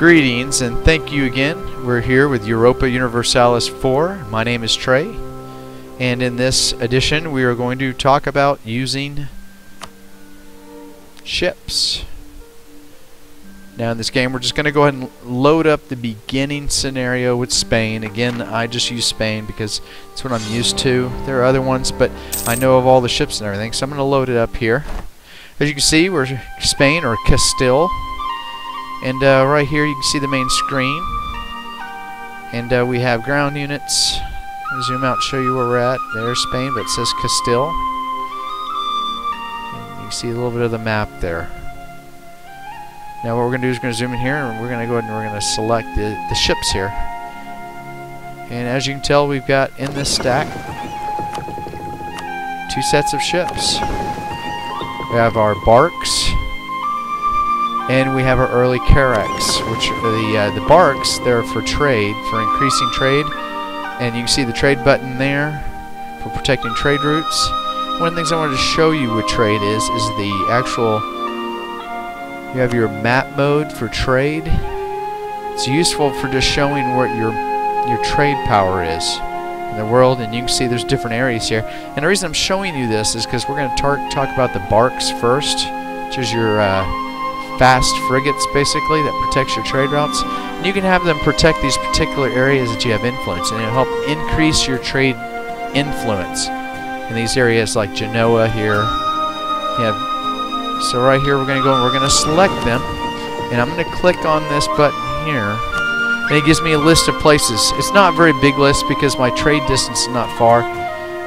Greetings and thank you again. We're here with Europa Universalis 4. My name is Trey, and in this edition we are going to talk about using ships. Now in this game we're just going to go ahead and load up the beginning scenario with Spain. Again, I just use Spain because it's what I'm used to. There are other ones, but I know of all the ships and everything, so I'm going to load it up here. As you can see, we're Spain, or Castile. And right here you can see the main screen. And we have ground units. I'll zoom out and show you where we're at. There's Spain, but it says Castile. And you can see a little bit of the map there. Now what we're going to do is we're going to zoom in here, and we're going to go ahead and we're going to select the ships here. And as you can tell, we've got in this stack 2 sets of ships. We have our barks, and we have our early carracks, which are the barks. They're for trade, for increasing trade, and you can see the trade button there for protecting trade routes. One of the things I wanted to show you with trade is the actual. You have your map mode for trade. It's useful for just showing what your trade power is in the world, and you can see there's different areas here. And the reason I'm showing you this is because we're going to talk about the barks first, which is your fast frigates, basically, that protects your trade routes. And you can have them protect these particular areas that you have influence, and it'll help increase your trade influence in these areas like Genoa here. You have, so right here we're going to go and we're going to select them, and I'm going to click on this button here, and it gives me a list of places. It's not a very big list because my trade distance is not far.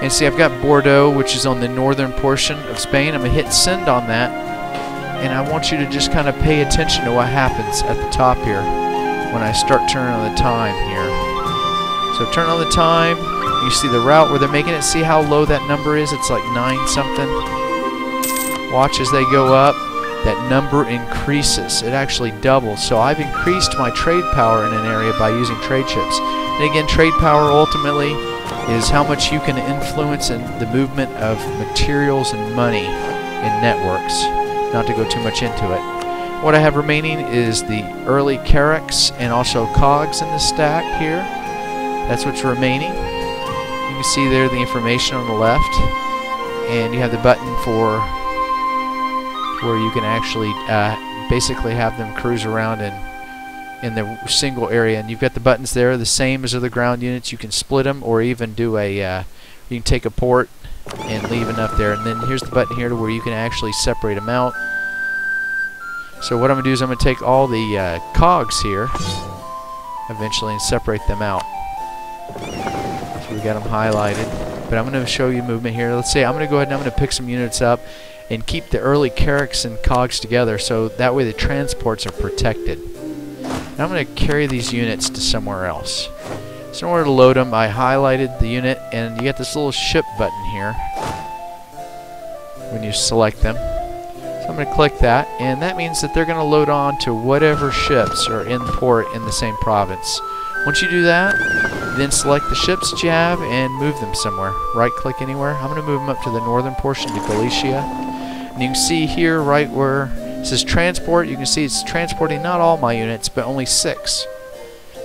And see, I've got Bordeaux, which is on the northern portion of Spain. I'm going to hit send on that, and I want you to just kind of pay attention to what happens at the top here when I start turning on the time here. So turn on the time, you see the route where they're making it. See how low that number is? It's like 9 something. Watch as they go up, that number increases. It actually doubles. So I've increased my trade power in an area by using trade ships. And again, trade power ultimately is how much you can influence in the movement of materials and money in networks. Not to go too much into it. What I have remaining is the early carracks and also cogs in the stack here. That's what's remaining. You can see there the information on the left, and you have the button for where you can actually basically have them cruise around in the single area. And you've got the buttons there, the same as other ground units. You can split them, or even do a you can take a port and leave enough there. And then here's the button here to where you can actually separate them out. So what I'm going to do is I'm going to take all the cogs here eventually and separate them out. So we got them highlighted. But I'm going to show you movement here. Let's say I'm going to go ahead and I'm going to pick some units up and keep the early carracks and cogs together, so that way the transports are protected. Now I'm going to carry these units to somewhere else. So in order to load them, I highlighted the unit, and you get this little ship button here when you select them. So I'm going to click that, and that means that they're going to load on to whatever ships are in port in the same province. Once you do that, then select the ships that you have and move them somewhere. Right click anywhere. I'm going to move them up to the northern portion to Galicia. And you can see here right where it says transport, you can see it's transporting not all my units, but only 6.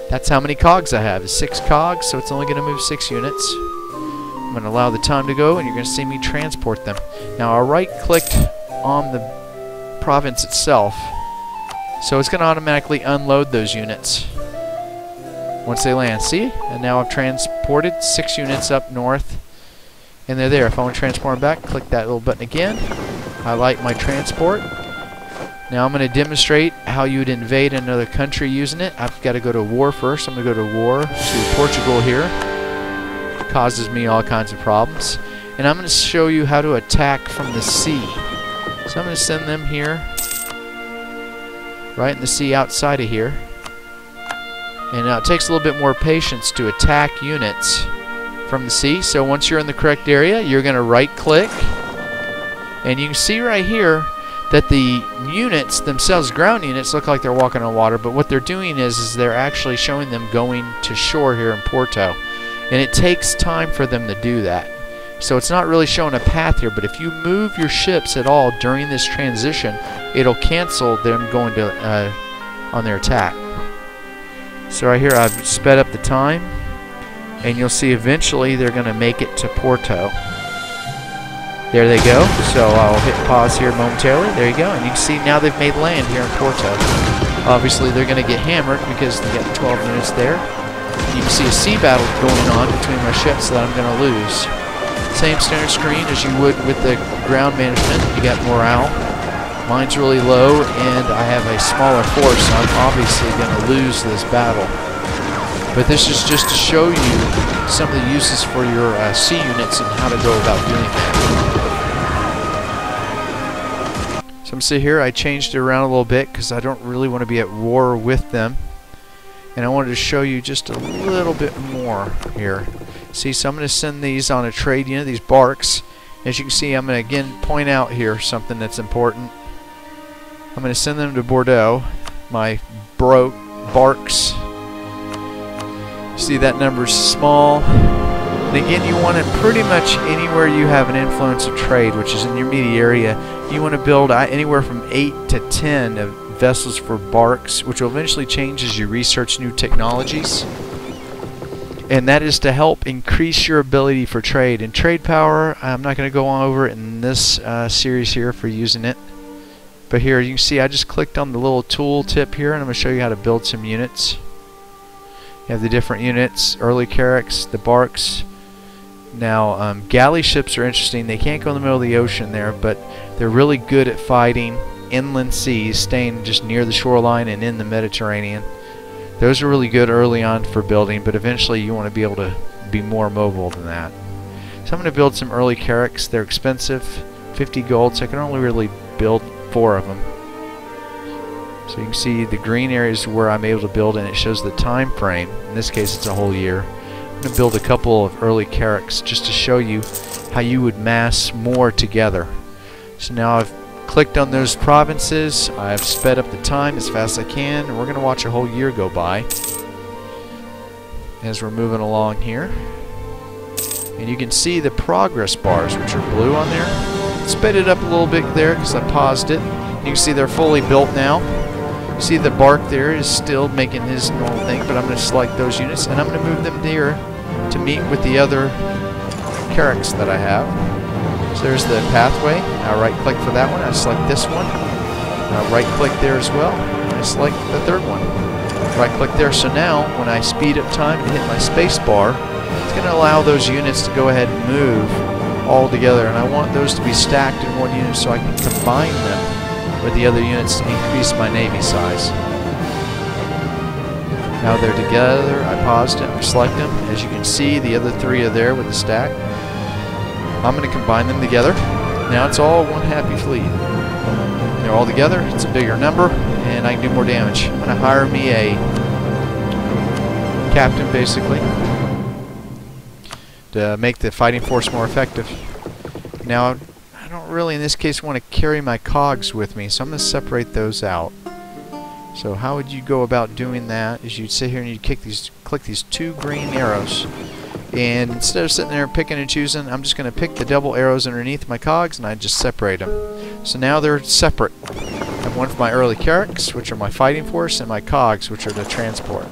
That's how many cogs I have, is 6 cogs, so it's only going to move 6 units. I'm going to allow the time to go, and you're going to see me transport them. Now I'll right click on the province itself, so it's going to automatically unload those units once they land. See? And now I've transported 6 units up north, and they're there. If I want to transport them back, click that little button again. Highlight my transport. Now I'm going to demonstrate how you would invade another country using it. I've got to go to war first. I'm going to go to war to Portugal here. It causes me all kinds of problems. And I'm going to show you how to attack from the sea. So I'm going to send them here, right in the sea outside of here. And now it takes a little bit more patience to attack units from the sea. So once you're in the correct area, you're going to right click. And you can see right here that the units themselves, ground units, look like they're walking on water, but what they're doing is they're actually showing them going to shore here in Porto. And it takes time for them to do that. So it's not really showing a path here, but if you move your ships at all during this transition, it'll cancel them going to on their attack. So right here I've sped up the time, and you'll see eventually they're going to make it to Porto. There they go. So I'll hit pause here momentarily. There you go. And you can see now they've made land here in Porto. Obviously they're going to get hammered because they got 12 minutes there. You can see a sea battle going on between my ships that I'm going to lose. Same standard screen as you would with the ground management. You got morale. Mine's really low, and I have a smaller force, so I'm obviously going to lose this battle. But this is just to show you some of the uses for your sea units and how to go about doing that. So I'm sitting here, I changed it around a little bit because I don't really want to be at war with them. And I wanted to show you just a little bit more here. See, so I'm going to send these on a trade unit, these barks. As you can see, I'm going to again point out here something that's important. I'm going to send them to Bordeaux, my barks. See, that number's small. And again, you want it pretty much anywhere you have an influence of trade, which is in your media area. You want to build anywhere from 8 to 10 of vessels for barks, which will eventually change as you research new technologies. And that is to help increase your ability for trade. And trade power, I'm not going to go on over it in this series here for using it. But here you can see I just clicked on the little tool tip here, and I'm going to show you how to build some units. You have the different units, early carracks, the barks. Now galley ships are interesting. They can't go in the middle of the ocean there, but they're really good at fighting inland seas, staying just near the shoreline and in the Mediterranean. Those are really good early on for building, but eventually you want to be able to be more mobile than that. So I'm going to build some early carracks. They're expensive, 50 gold, so I can only really build 4 of them. So you can see the green areas where I'm able to build, and it shows the time frame. In this case it's a whole year. I'm going to build a couple of early carracks just to show you how you would mass more together. So now I've clicked on those provinces, I've sped up the time as fast as I can, and we're going to watch a whole year go by as we're moving along here. And you can see the progress bars, which are blue on there. Sped it up a little bit there because I paused it. You can see they're fully built now. You see the bark there is still making his normal thing, but I'm going to select those units and I'm going to move them here to meet with the other carracks that I have. So there's the pathway. I right click for that one. I select this one. I right click there as well. And I select the third one. Right click there. So now when I speed up time and hit my space bar, it's going to allow those units to go ahead and move all together. And I want those to be stacked in one unit so I can combine them with the other units to increase my navy size. Now they're together. I paused it. I select them. As you can see, the other 3 are there with the stack. I'm going to combine them together. Now it's all one happy fleet. They're all together. It's a bigger number, and I can do more damage. I'm going to hire me a captain, basically, to make the fighting force more effective. Now, I don't really, in this case, want to carry my cogs with me, so I'm going to separate those out. So how would you go about doing that? Is you'd sit here and you'd click these 2 green arrows. And instead of sitting there picking and choosing, I'm just going to pick the double arrows underneath my cogs and I just separate them. So now they're separate. I have one for my early carracks, which are my fighting force, and my cogs, which are the transport.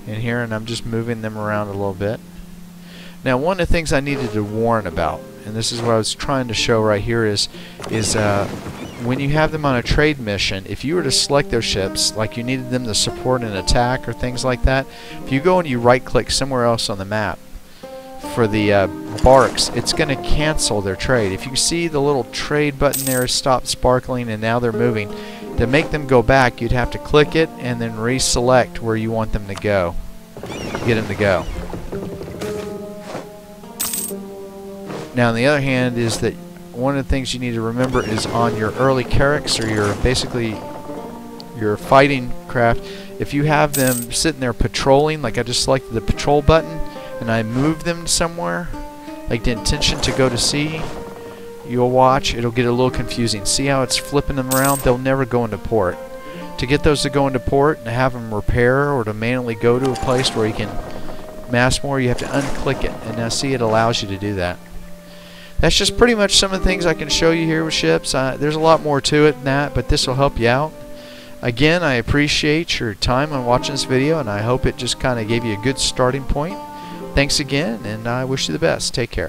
In here, and I'm just moving them around a little bit. Now, one of the things I needed to warn about, and this is what I was trying to show right here, is when you have them on a trade mission, if you were to select those ships, like you needed them to support an attack or things like that, if you go and you right-click somewhere else on the map for the barks, it's going to cancel their trade. If you see the little trade button there stopped sparkling and now they're moving, to make them go back, you'd have to click it and then reselect where you want them to go to get them to go. Now, on the other hand, is that one of the things you need to remember is on your early carracks, or your basically your fighting craft, if you have them sitting there patrolling, like I just selected the patrol button and I move them somewhere, like the intention to go to sea, you'll watch, it'll get a little confusing. See how it's flipping them around? They'll never go into port. To get those to go into port and have them repair or to manually go to a place where you can mass more, you have to unclick it. And now see, it allows you to do that. That's just pretty much some of the things I can show you here with ships. There's a lot more to it than that, but this will help you out. Again, I appreciate your time on watching this video, and I hope it just kind of gave you a good starting point. Thanks again, and I wish you the best. Take care.